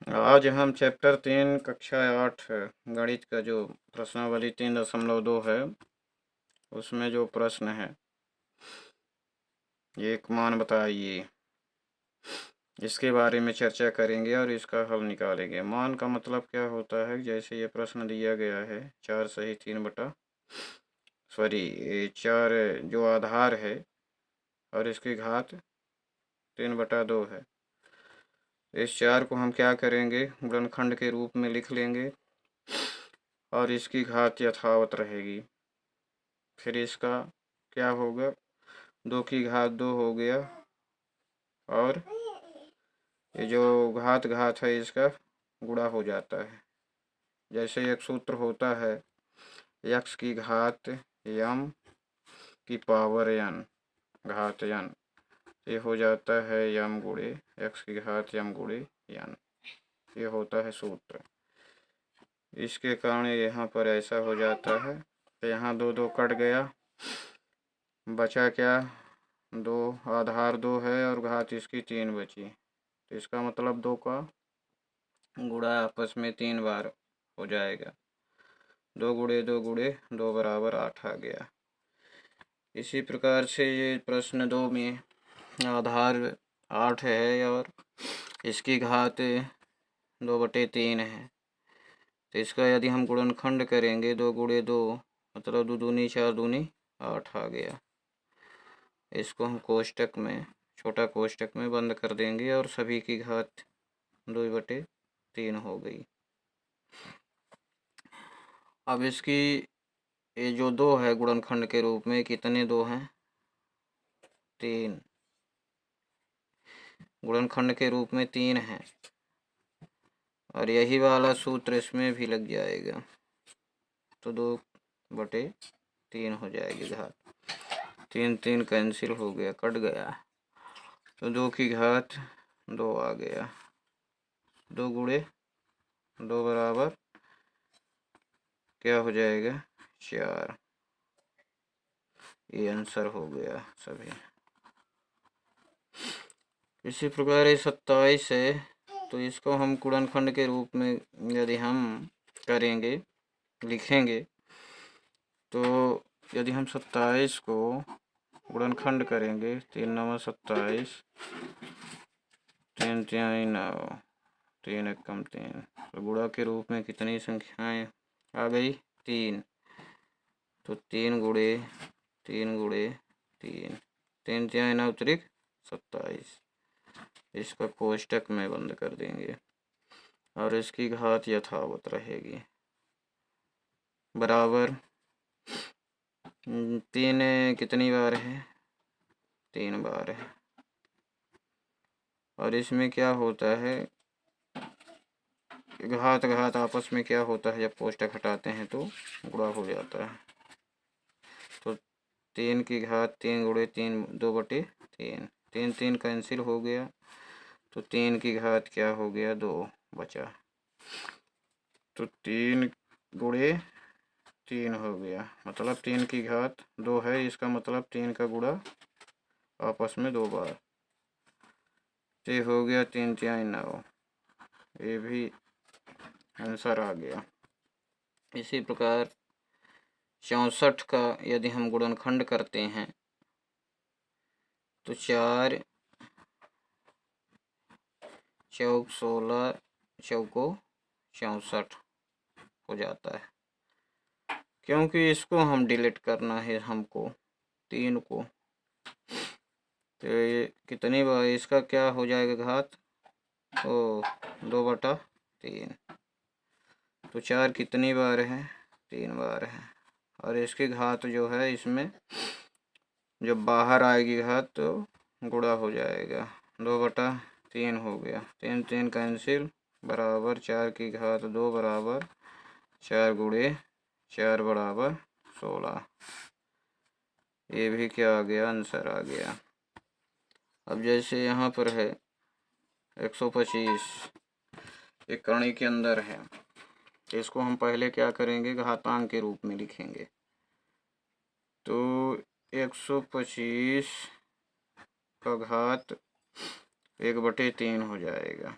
आज हम चैप्टर 3 कक्षा 8 गणित का जो प्रश्नावली 3.2 है उसमें जो प्रश्न है एक मान बताइए, इसके बारे में चर्चा करेंगे और इसका हल निकालेंगे। मान का मतलब क्या होता है? जैसे ये प्रश्न दिया गया है 4 सही 4 जो आधार है और इसकी घात 3/2 है। इस 4 को हम क्या करेंगे, गुणनखंड के रूप में लिख लेंगे और इसकी घात यथावत रहेगी। फिर इसका क्या होगा, 2 की घात 2 हो गया और ये जो घात घात है इसका गुणा हो जाता है। जैसे एक सूत्र होता है x की घात m की पावर n घात n, ये हो जाता है m गुणे x की घात m गुणे n, ये होता है सूत्र। इसके कारण यहाँ पर ऐसा हो जाता है। तो यहाँ 2 2 कट गया, बचा क्या, 2 आधार 2 है और घात इसकी 3 बची। तो इसका मतलब 2 का गुणा आपस में 3 बार हो जाएगा। 2 गुणे 2 गुणे 2 बराबर 8 आ गया। इसी प्रकार से ये प्रश्न 2 में आधार 8 है और इसकी घात 2/3 है। तो इसका यदि हम गुणनखंड करेंगे 2 गुणे 2 मतलब 2 दूनी 4 दूनी 8 आ गया। इसको हम कोष्टक में, छोटा कोष्टक में बंद कर देंगे और सभी की घात 2/3 हो गई। अब इसकी ये जो 2 है गुणनखंड के रूप में, कितने 2 हैं, 3। गुणनखंड के रूप में 3 है और यही वाला सूत्र इसमें भी लग जाएगा। तो 2/3 हो जाएगी घात। 3 3 कैंसिल हो गया, कट गया। तो 2 की घात 2 आ गया। 2 गुणे 2 बराबर क्या हो जाएगा, 4। ये आंसर हो गया सभी। इसी प्रकार 27 है, तो इसको हम गुणनखंड के रूप में यदि हम करेंगे, लिखेंगे, तो यदि हम 27 को गुणनखंड करेंगे, 3 9 27, 3 3 9, 3 1 3, तो गुणा के रूप में कितनी संख्याएं आ गई, 3। तो 3 गुणे 3 गुणे 3, 3 3 9 त्रिक 27। इसका कोष्टक में बंद कर देंगे और इसकी घात यथावत रहेगी, बराबर 3 कितनी बार है, 3 बार है। और इसमें क्या होता है, घात घात आपस में क्या होता है, जब कोष्टक हटाते हैं तो गुणा हो जाता है। तो 3 की घात 3 गुणे 3 2/3, 3 3 कैंसिल हो गया। तो 3 की घात क्या हो गया, 2 बचा। तो 3 गुणे 3 हो गया, मतलब 3 की घात 2 है। इसका मतलब 3 का गुणा आपस में 2 बार। ये हो गया 3 3 9, ये भी आंसर आ गया। इसी प्रकार 64 का यदि हम गुणनखंड करते हैं तो 4 चौक 16 चौको 64 हो जाता है, क्योंकि इसको हम डिलीट करना है हमको, 3 को। तो ये कितनी बार इसका क्या हो जाएगा घात, 2/3। तो 4 कितनी बार है, 3 बार है। और इसकी घात जो है, इसमें जब बाहर आएगी घात तो गुणा हो जाएगा, 2/3 हो गया। 3 3 कैंसिल, बराबर 4 की घात 2 बराबर 4 गुणे 4 बराबर 16। ये भी क्या आ गया, आंसर आ गया। अब जैसे यहाँ पर है 125 एक कणी के अंदर है, इसको हम पहले क्या करेंगे, घातांक के रूप में लिखेंगे। तो 125 का घात 1/3 हो जाएगा।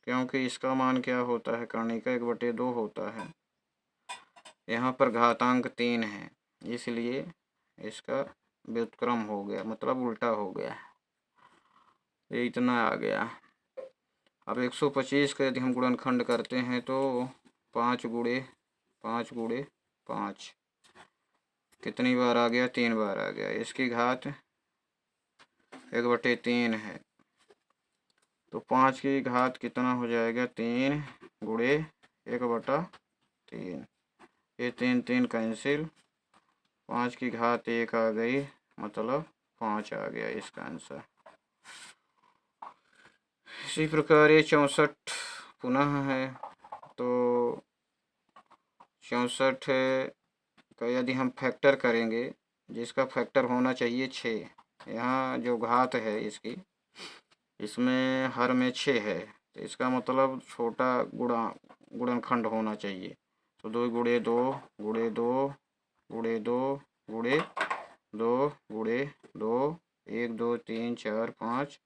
क्योंकि इसका मान क्या होता है, करणी का 1/2 होता है। यहाँ पर घातांक 3 है, इसलिए इसका व्युत्क्रम हो गया, मतलब उल्टा हो गया। ये इतना आ गया। अब 125 का यदि हम गुणनखंड करते हैं तो 5 गुणे 5 गुणे 5 कितनी बार आ गया, 3 बार आ गया। इसकी घात 1/3 है, तो 5 की घात कितना हो जाएगा, 3 गुणे 1/3। ये 3 3 कैंसिल, 5 की घात 1 आ गई, मतलब 5 आ गया इसका आंसर। इसी प्रकार ये 64 पुनः है, तो 64 का यदि हम फैक्टर करेंगे, जिसका फैक्टर होना चाहिए 6, यहाँ जो घात है इसकी, इसमें हर में 6 है, तो इसका मतलब छोटा गुणनखंड होना चाहिए। तो 2 गुणे 2 गुणे 2 गुणे 2 गुणे 2 गुणे 2 1 2 3 4 5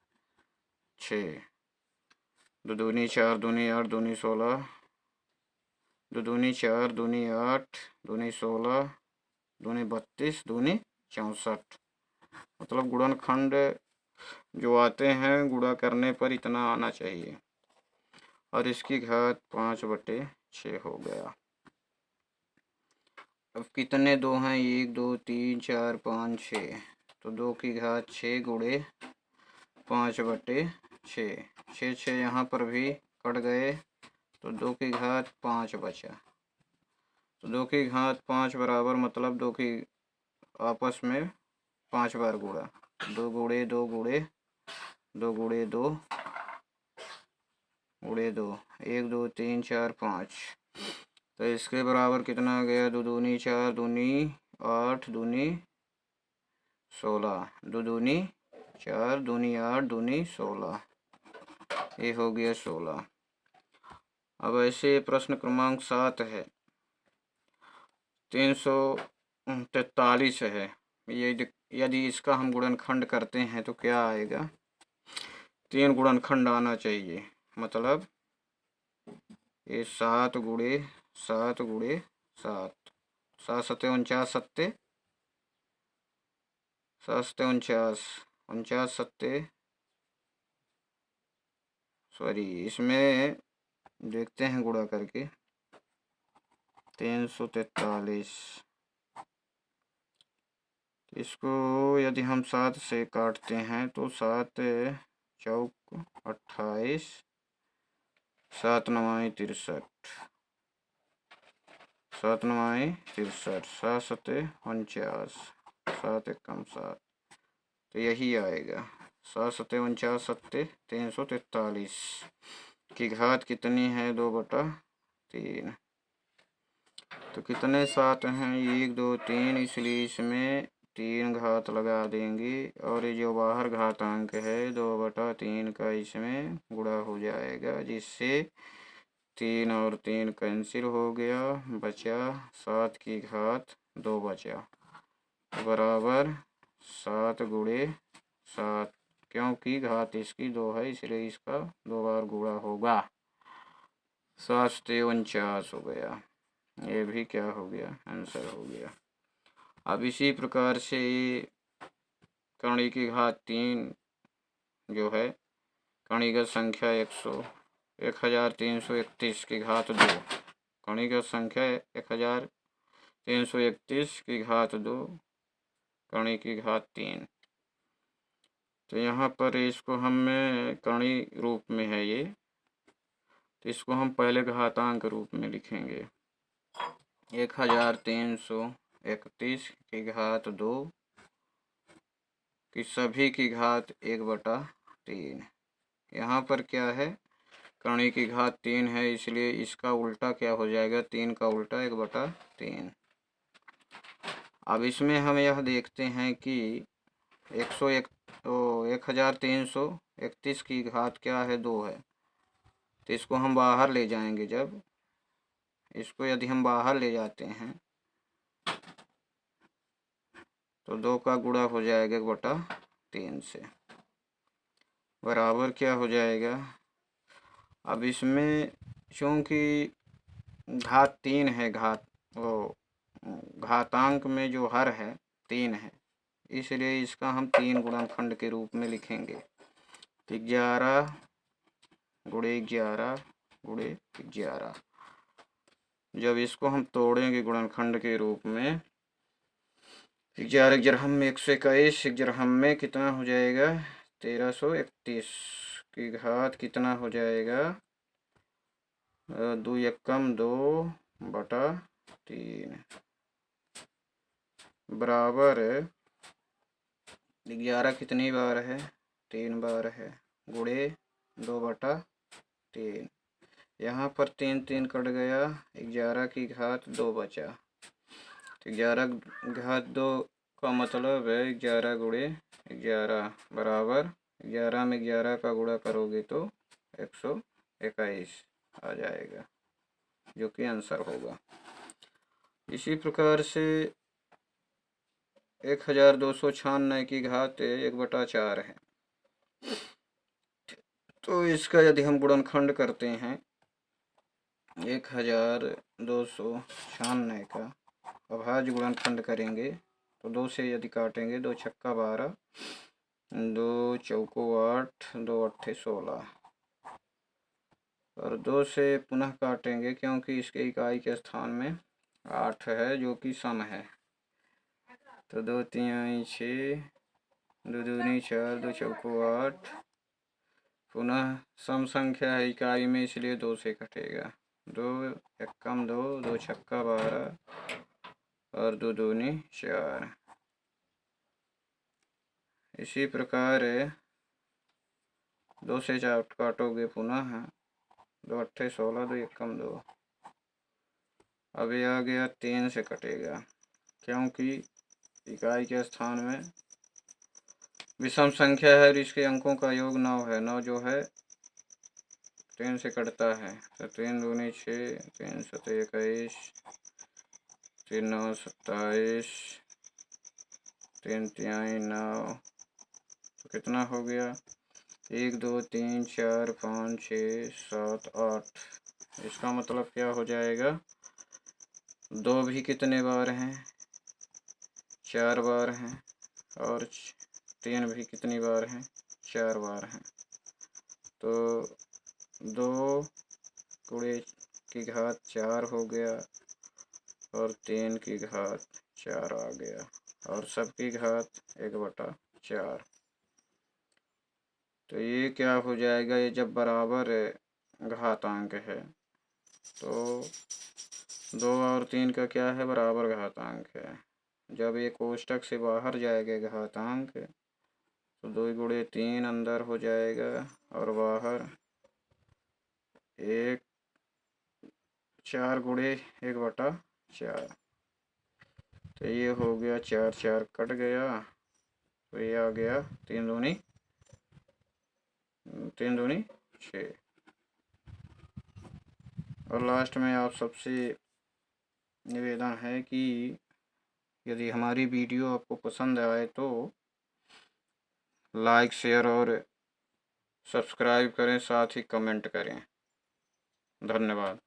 6, 2 दूनी 4 दूनी 8 दूनी 16, 2 दूनी 4 दूनी 8 दूनी 16 दूनी 32 दूनी 64, मतलब गुणनखंड जो आते हैं गुणा करने पर इतना आना चाहिए, और इसकी घात 5/6 हो गया। अब कितने 2 हैं, 1 2 3 4 5 6, तो 2 की घात 6 गुणे 5/6, 6 यहाँ पर भी कट गए, तो 2 की घात 5 बचा। तो 2 की घात 5 बराबर, मतलब 2 की आपस में 5 बार गुणा, 2 गुणे 2 गुणे 2 गुणे 2 गुणे 2 1 2 3 4 5, तो इसके बराबर कितना आ गया, 2 दूनी 4 दूनी 8 दूनी 16, 2 दूनी 4 दूनी 8 दूनी 16, ये हो गया 16। अब ऐसे प्रश्न क्रमांक 7 है, 343 है। ये यदि इसका हम गुणनखंड करते हैं तो क्या आएगा, 3 गुणनखंड आना चाहिए, मतलब ये 7 गुणे 7 गुणे 7, 7 सत्ते 49 सत्ते 7 सत्ते 49 49 सत्ते, सॉरी इसमें देखते हैं गुणा करके, 343, इसको यदि हम 7 से काटते हैं तो 7 चौक 28, 7 नवाई 63, 7 नवाई 63, 7 सत्ते 49, 7 एकम 7, तो यही आएगा। 7 सत्ते 49 सत्ते 343 की घात कितनी है, 2/3, तो कितने 7 हैं, 1 2 3, इसलिए इसमें 3 घात लगा देंगे, और ये जो बाहर घातांक है 2/3 का इसमें गुणा हो जाएगा, जिससे 3 और 3 कैंसिल हो गया, बचा 7 की घात 2 बचा, बराबर 7 गुणे 7, क्योंकि घात इसकी 2 है इसलिए इसका 2 बार गुणा होगा, 7 से 49 हो गया। ये भी क्या हो गया, आंसर हो गया। अब इसी प्रकार से कणी की घात 3 जो है, कणिगत संख्या 1331 की घात 2, कणिगत संख्या 1331 की घात 2, कणी की घात 3, तो यहाँ पर इसको हमें कणी रूप में है ये, तो इसको हम पहले घातांक रूप में लिखेंगे, 1331 की घात 2 की सभी की घात 1/3। यहाँ पर क्या है, कणी की घात 3 है, इसलिए इसका उल्टा क्या हो जाएगा, 3 का उल्टा 1/3। अब इसमें हम यह देखते हैं कि 1331 की घात क्या है, 2 है, तो इसको हम बाहर ले जाएंगे, जब इसको यदि हम बाहर ले जाते हैं तो 2 का गुणा हो जाएगा 1/3 से, बराबर क्या हो जाएगा, अब इसमें चूँकि घात 3 है, घातांक में जो हर है 3 है, इसलिए इसका हम 3 गुणनखंड के रूप में लिखेंगे। 11 गुणे 11 गुणे 11। जब इसको हम तोड़ेंगे गुणनखंड के रूप में, 11 ग्यारह में 121, ग्यारह में कितना हो जाएगा 1331 की घात कितना हो जाएगा 2 एकम 2 बटा 3 बराबर 11 कितनी बार है 3 बार है, गुणे 2 बटा 3। यहाँ पर 3 3 कट गया, 11 की घात 2 बचा। तो 11 घात 2 का मतलब है 11 गुणे 11 बराबर 11 में 11 का गुणा करोगे तो 121 आ जाएगा, जो कि आंसर होगा। इसी प्रकार से 1296 की घात 1/4 है। तो इसका यदि हम गुणनखंड करते हैं 1296 का अभाज्य गुणनखंड करेंगे तो 2 से यदि काटेंगे, 2 छक्का 12, 2 चौको 8, 2 अट्ठे 16, और 2 से पुनः काटेंगे क्योंकि इसके इकाई के स्थान में 8 है जो कि सम है। तो 2 तिहाई 6, 2 दूनी 4, 2 चौको 8, पुनः सम संख्या है इकाई में इसलिए 2 से कटेगा। 2 एकम 2, 2 छक्का 12 और 2 दूनी 4। इसी प्रकार 2 से 4 काटोगे पुनः 2 अट्ठे 16, 2 एकम 2। अब ये आ गया 3 से कटेगा क्योंकि इकाई के स्थान में विषम संख्या है और इसके अंकों का योग 9 है। 9 जो है 3 से कटता है, तो 3 दूनी 6, 3 सते 21, 3 9 27, 3 तिहाई 9, तो कितना हो गया 1 2 3 4 5 6 7 8। इसका मतलब क्या हो जाएगा 2 भी कितने बार हैं 4 बार हैं, और 3 भी कितनी बार हैं 4 बार हैं। तो 2 गुणे की घात 4 हो गया और 3 की घात 4 आ गया और सबकी घात 1/4। तो ये क्या हो जाएगा, ये जब बराबर घातांक है तो 2 और 3 का क्या है बराबर घातांक है। जब ये कोष्टक से बाहर जाएगा घातांक तो 2 गुणे 3 अंदर हो जाएगा और बाहर 1 4 गुणे 1/4। तो ये हो गया 4 4 कट गया, तो ये आ गया 3 दूनी 6। और लास्ट में आप सबसे निवेदन है कि यदि हमारी वीडियो आपको पसंद आए तो लाइक शेयर और सब्सक्राइब करें, साथ ही कमेंट करें। धन्यवाद।